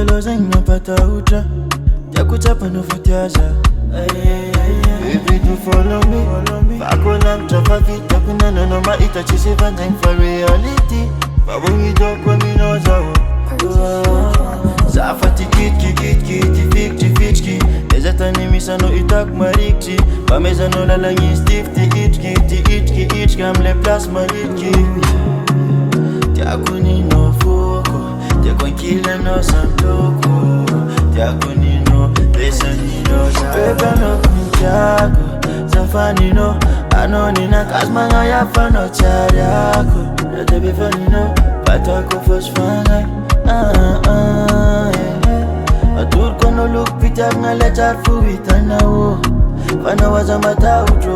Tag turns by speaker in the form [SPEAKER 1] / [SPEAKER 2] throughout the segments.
[SPEAKER 1] Lozeng napata utra Yakuchapa no futiaza Baby do follow me Fakolam chapa vita Kunana no maita chisi vanjang for reality Babungi doko minoza Zafati kitki fitki Nezatani misano itak marikchi Pamezano lalangi stifti itki Gamle plasma itki Tiakuni no foko Tiakonkile no santoko Tiakuni no desani no Bebe no kunjago Zafani no Anoni na kasmanga yafa no chariako Ratebi fani no Patako fosfana Atur kono look pita nga lechar fuitana wo Fana waza mata ujo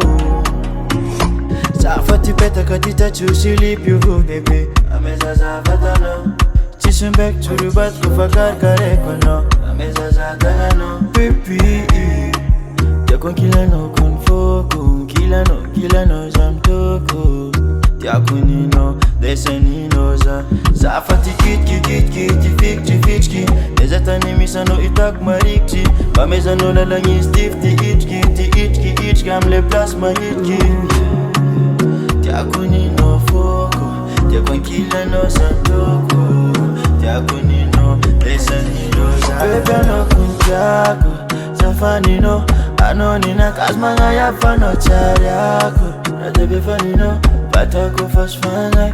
[SPEAKER 1] Zafati peta katita chusilip you baby Ameza zafata no Chisumbek churubat kufakar kare kono Ameza zatanga no Baby Yakon kila no kunfo Kila no zamtoko Yakuni no desani no za Zafati kitki Nezatani misano itak marikchi Pamezano lalangi stifti itki Gamle plasma itki Tiakuni no foko Tiakonkile no santoko Tiakuni no desani no za Bebe no kunjago Zafani no Anoni na kasmanga yafa no chariako Ratebi fani no Patako fosfana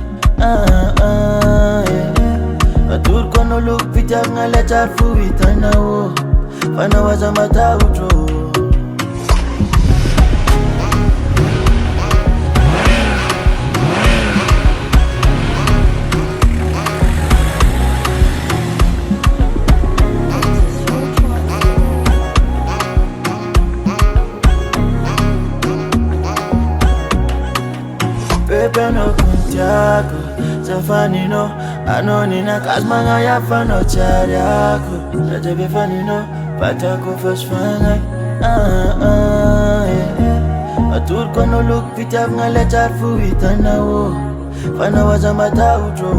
[SPEAKER 1] Atur kono look pita nga lechar fuitana wo Fana waza mata ujo Bebe no kuntiago Zafani no Anoni na kasmanga yafa no chariako Ratebi fani no Patako fosfana Atur kono look pita nga lechar fuitana wo Fana waza mata ujo